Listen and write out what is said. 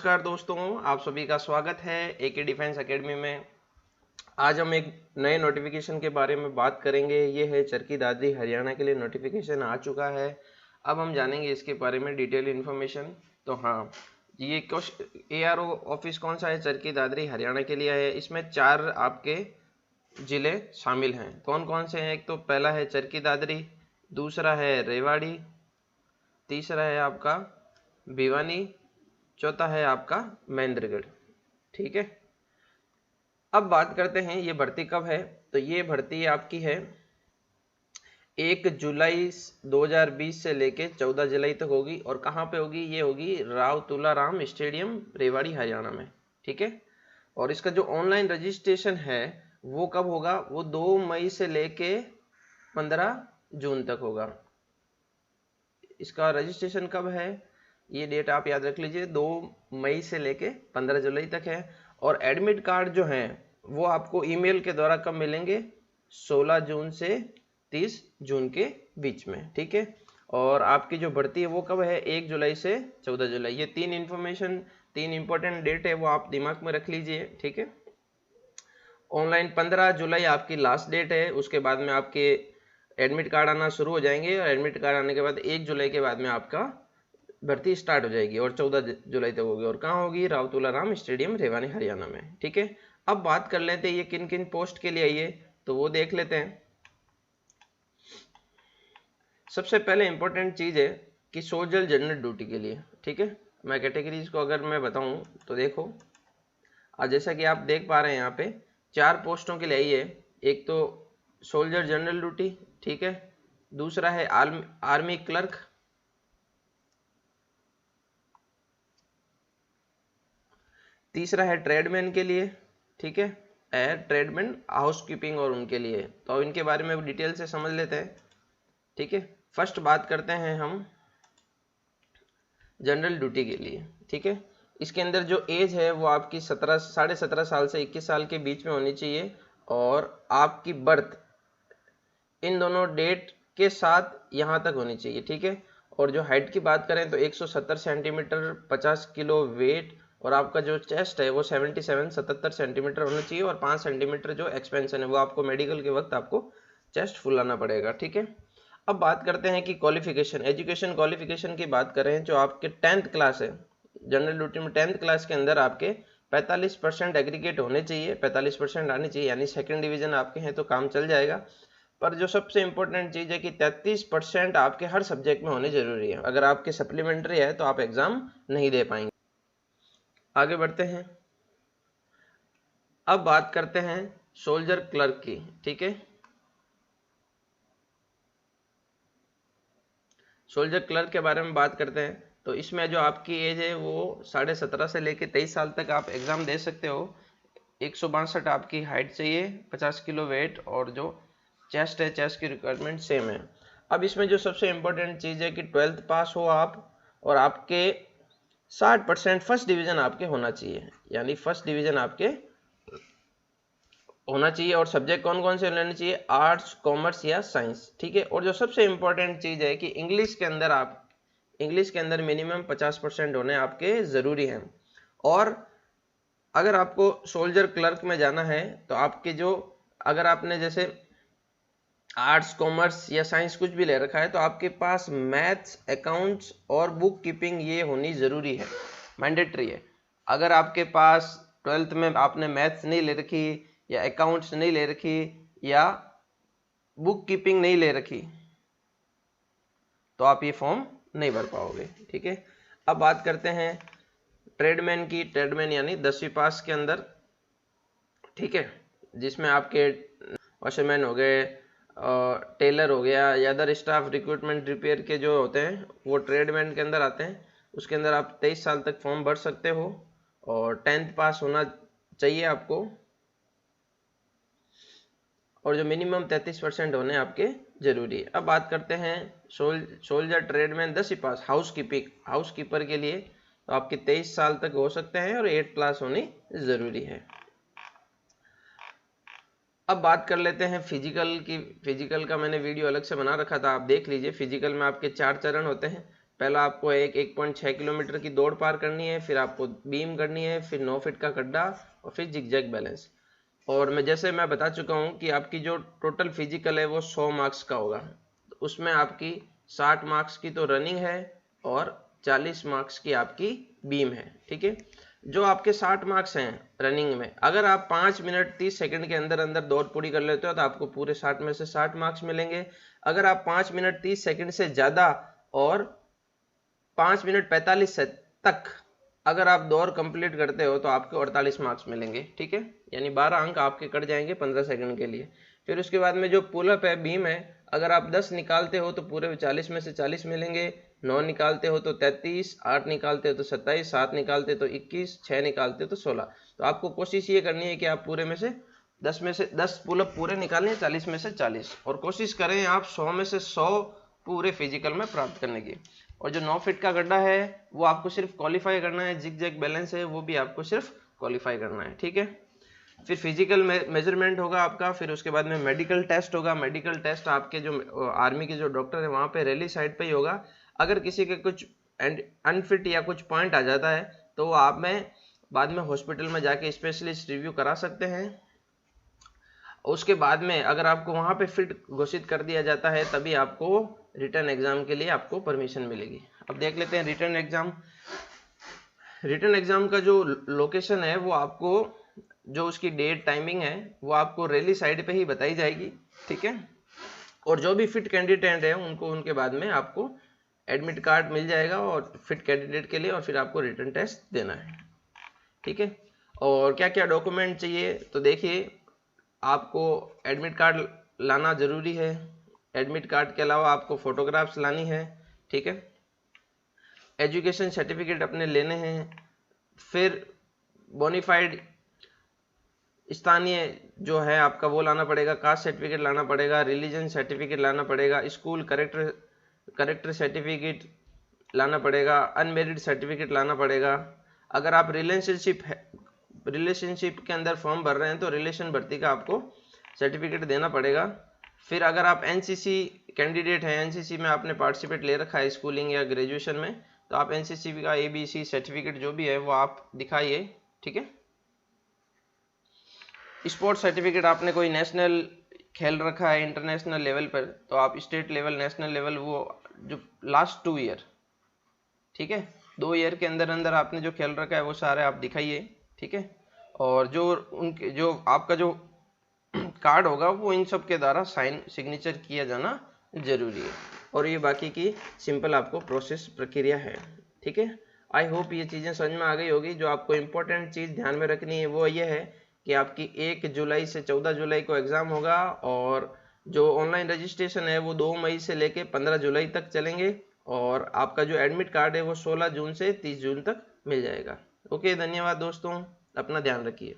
नमस्कार दोस्तों, आप सभी का स्वागत है एके डिफेंस एकेडमी में। आज हम एक नए नोटिफिकेशन के बारे में बात करेंगे। ये है चरखी दादरी हरियाणा के लिए नोटिफिकेशन आ चुका है। अब हम जानेंगे इसके बारे में डिटेल इन्फॉर्मेशन। तो हाँ, ये ARO ऑफिस कौन सा है? चरखी दादरी हरियाणा के लिए है। इसमें 4 आपके ज़िले शामिल हैं। कौन कौन से हैं? एक तो पहला है चरखी दादरी, दूसरा है रेवाड़ी, तीसरा है आपका भिवानी, चौथा है आपका महेंद्रगढ़। ठीक है, अब बात करते हैं ये भर्ती कब है। तो ये भर्ती आपकी है 1 जुलाई 2020 से लेके 14 जुलाई तक होगी। और कहाँ पे होगी? ये होगी राव तुलाराम स्टेडियम, रेवाड़ी, हरियाणा में। ठीक है, और इसका जो ऑनलाइन रजिस्ट्रेशन है वो कब होगा? वो 2 मई से लेके 15 जून तक होगा। इसका रजिस्ट्रेशन कब है? ये डेट आप याद रख लीजिए, 2 मई से लेके 15 जुलाई तक है। और एडमिट कार्ड जो हैं वो आपको ईमेल के द्वारा कब मिलेंगे? 16 जून से 30 जून के बीच में। ठीक है, और आपकी जो भर्ती है वो कब है? 1 जुलाई से 14 जुलाई। ये 3 इंपॉर्टेंट डेट है, वो आप दिमाग में रख लीजिए। ठीक है, ऑनलाइन 15 जुलाई आपकी लास्ट डेट है। उसके बाद में आपके एडमिट कार्ड आना शुरू हो जाएंगे, और एडमिट कार्ड आने के बाद 1 जुलाई के बाद में आपका भर्ती स्टार्ट हो जाएगी और 14 जुलाई तक होगी। और कहाँ होगी? राव तुलाराम स्टेडियम, रेवाड़ी, हरियाणा में। ठीक है, अब बात कर लेते हैं ये किन किन पोस्ट के लिए आई है, तो वो देख लेते हैं। सबसे पहले इंपॉर्टेंट चीज है कि सोल्जर जनरल ड्यूटी के लिए। ठीक है, मैं कैटेगरीज को अगर मैं बताऊं तो देखो, आज जैसा कि आप देख पा रहे हैं यहाँ पे 4 पोस्टों के लिए आई है। एक तो सोल्जर जनरल ड्यूटी, ठीक है, दूसरा है आर्मी क्लर्क, तीसरा है ट्रेडमैन के लिए। ठीक है, ट्रेडमैन हाउसकीपिंग और उनके लिए। तो इनके बारे में डिटेल से समझ लेते हैं। ठीक है, फर्स्ट बात करते हैं हम जनरल ड्यूटी के लिए। ठीक है, इसके अंदर जो एज है वो आपकी 17.5 साल से 21 साल के बीच में होनी चाहिए। और आपकी बर्थ इन दोनों डेट के साथ यहाँ तक होनी चाहिए। ठीक है, और जो हाइट की बात करें तो 170 सेंटीमीटर, 50 किलो वेट, और आपका जो चेस्ट है वो 77 सेंटीमीटर होना चाहिए। और 5 सेंटीमीटर जो एक्सपेंशन है वो आपको मेडिकल के वक्त आपको चेस्ट फुलाना पड़ेगा। ठीक है, अब बात करते हैं कि क्वालिफिकेशन, एजुकेशन क्वालिफिकेशन की बात करें, जो आपके 10th क्लास है जनरल ड्यूटी में, 10th क्लास के अंदर आपके 45% एग्रीगेट होने चाहिए, 45% आने चाहिए, यानी सेकंड डिवीजन आपके हैं तो काम चल जाएगा। पर जो सबसे इंपॉर्टेंट चीज है कि 33% आपके हर सब्जेक्ट में होने जरूरी है। अगर आपके सप्लीमेंट्री है तो आप एग्जाम नहीं दे पाएंगे। आगे बढ़ते हैं, अब बात करते हैं सोल्जर क्लर्क की। ठीक है, सोल्जर क्लर्क के बारे में बात करते हैं। तो इसमें जो आपकी एज है वो 17.5 से लेकर 23 साल तक आप एग्जाम दे सकते हो। 162 आपकी हाइट चाहिए, 50 किलो वेट, और जो चेस्ट है, चेस्ट की रिक्वायरमेंट सेम है। अब इसमें जो सबसे इंपॉर्टेंट चीज़ है कि 12th पास हो आप, और आपके 60% फर्स्ट डिवीजन आपके होना चाहिए, यानी फर्स्ट डिवीजन आपके होना चाहिए। और सब्जेक्ट कौन कौन से लेने चाहिए? आर्ट्स, कॉमर्स या साइंस। ठीक है, और जो सबसे इंपॉर्टेंट चीज़ है कि इंग्लिश के अंदर मिनिमम 50% होने आपके ज़रूरी हैं। और अगर आपको सोल्जर क्लर्क में जाना है तो आपके जो, अगर आपने जैसे आर्ट्स, कॉमर्स या साइंस कुछ भी ले रखा है तो आपके पास मैथ्स, अकाउंट्स और बुक कीपिंग ये होनी ज़रूरी है, मैंडेटरी है। अगर आपके पास 12th में आपने मैथ्स नहीं ले रखी, या अकाउंट्स नहीं ले रखी, या बुक कीपिंग नहीं ले रखी, तो आप ये फॉर्म नहीं भर पाओगे। ठीक है, अब बात करते हैं ट्रेडमैन की। ट्रेडमैन यानी 10वीं पास के अंदर। ठीक है, जिसमें आपके वॉशरमैन हो गए, टेलर हो गया, या अदर स्टाफ रिक्रूटमेंट रिपेयर के जो होते हैं वो ट्रेडमैन के अंदर आते हैं। उसके अंदर आप 23 साल तक फॉर्म भर सकते हो, और 10th पास होना चाहिए आपको, और जो मिनिमम 33% होने आपके जरूरी है। अब बात करते हैं सोल्जर ट्रेडमैन 10वीं पास हाउसकीपर के लिए। तो आपके 23 साल तक हो सकते हैं, और 8 क्लास होनी जरूरी है। अब बात कर लेते हैं फिजिकल की। फिजिकल का मैंने वीडियो अलग से बना रखा था, आप देख लीजिए। फिजिकल में आपके 4 चरण होते हैं। पहला आपको 1.6 किलोमीटर की दौड़ पार करनी है, फिर आपको बीम करनी है, फिर 9 फीट का गड्ढा और फिर जिगजैग बैलेंस। और मैं बता चुका हूँ कि आपकी जो टोटल फिजिकल है वो 100 मार्क्स का होगा। उसमें आपकी 60 मार्क्स की तो रनिंग है और 40 मार्क्स की आपकी बीम है। ठीक है, जो आपके 60 मार्क्स हैं रनिंग में, अगर आप 5 मिनट 30 सेकंड के अंदर अंदर दौड़ पूरी कर लेते हो तो आपको पूरे 60 में से 60 मार्क्स मिलेंगे। अगर आप 5 मिनट 30 सेकंड से ज़्यादा और 5 मिनट 45 से तक अगर आप दौड़ कंप्लीट करते हो तो आपको 48 मार्क्स मिलेंगे। ठीक है, यानी 12 अंक आपके कट जाएंगे 15 सेकंड के लिए। फिर उसके बाद में जो पुलअप है, बीम है, अगर आप 10 निकालते हो तो पूरे 40 में से 40 मिलेंगे, 9 निकालते हो तो 33, 8 निकालते हो तो 27, 7 निकालते हो तो 21, 6 निकालते हो तो 16। तो आपको कोशिश ये करनी है कि आप पूरे में से 10 पुलअप पूरे निकालें, 40 में से 40, और कोशिश करें आप 100 में से 100 पूरे फिजिकल में प्राप्त करने की। और जो 9 फीट का गड्ढा है वो आपको सिर्फ क्वालिफाई करना है, जिगजैग बैलेंस है वो भी आपको सिर्फ क्वालिफाई करना है। ठीक है, फिर फिजिकल मेजरमेंट होगा आपका, फिर उसके बाद में मेडिकल टेस्ट होगा। मेडिकल टेस्ट आपके जो आर्मी के जो डॉक्टर है वहाँ पे रैली साइड पे ही होगा। अगर किसी के कुछ अनफिट या कुछ पॉइंट आ जाता है तो आप में बाद में हॉस्पिटल में जाके स्पेशलिस्ट रिव्यू करा सकते हैं। उसके बाद में अगर आपको वहाँ पे फिट घोषित कर दिया जाता है तभी आपको रिटर्न एग्जाम के लिए आपको परमिशन मिलेगी। अब देख लेते हैं रिटर्न एग्जाम। रिटर्न एग्जाम का जो लोकेशन है वो आपको, जो उसकी डेट टाइमिंग है वो आपको रैली साइड पे ही बताई जाएगी। ठीक है, और जो भी फिट कैंडिडेट है उनको उनके बाद में आपको एडमिट कार्ड मिल जाएगा और फिट कैंडिडेट के लिए, और फिर आपको रिटर्न टेस्ट देना है। ठीक है, और क्या क्या डॉक्यूमेंट चाहिए तो देखिए, आपको एडमिट कार्ड लाना ज़रूरी है। एडमिट कार्ड के अलावा आपको फोटोग्राफ्स लानी है। ठीक है, एजुकेशन सर्टिफिकेट अपने लेने हैं, फिर बोनीफाइड स्थानीय जो है आपका वो लाना पड़ेगा, कास्ट सर्टिफिकेट लाना पड़ेगा, रिलीजन सर्टिफिकेट लाना पड़ेगा, स्कूल करेक्टर सर्टिफिकेट लाना पड़ेगा, अनमेरिड सर्टिफिकेट लाना पड़ेगा। अगर आप रिलेशनशिप के अंदर फॉर्म भर रहे हैं तो रिलेशन भर्ती का आपको सर्टिफिकेट देना पड़ेगा। फिर अगर आप एनसीसी कैंडिडेट हैं, एनसीसी में आपने पार्टिसिपेट ले रखा है स्कूलिंग या ग्रेजुएशन में, तो आप एनसीसी का एबीसी सर्टिफिकेट जो भी है वो आप दिखाइए। ठीक है, स्पोर्ट्स सर्टिफिकेट आपने कोई नेशनल खेल रखा है इंटरनेशनल लेवल पर तो आप स्टेट लेवल, नेशनल लेवल, वो जो लास्ट 2 ईयर, ठीक है, 2 ईयर के अंदर अंदर आपने जो खेल रखा है वो सारे आप दिखाइए। ठीक है, और जो आपका जो कार्ड होगा वो इन सब के द्वारा साइन सिग्नेचर किया जाना जरूरी है। और ये बाकी की सिंपल आपको प्रोसेस प्रक्रिया है। ठीक है, आई होप ये चीज़ें समझ में आ गई होगी। जो आपको इम्पोर्टेंट चीज़ ध्यान में रखनी है वो ये है कि आपकी 1 जुलाई से 14 जुलाई को एग्ज़ाम होगा, और जो ऑनलाइन रजिस्ट्रेशन है वो 2 मई से लेके 15 जुलाई तक चलेंगे, और आपका जो एडमिट कार्ड है वो 16 जून से 30 जून तक मिल जाएगा। ओके, धन्यवाद दोस्तों, अपना ध्यान रखिए।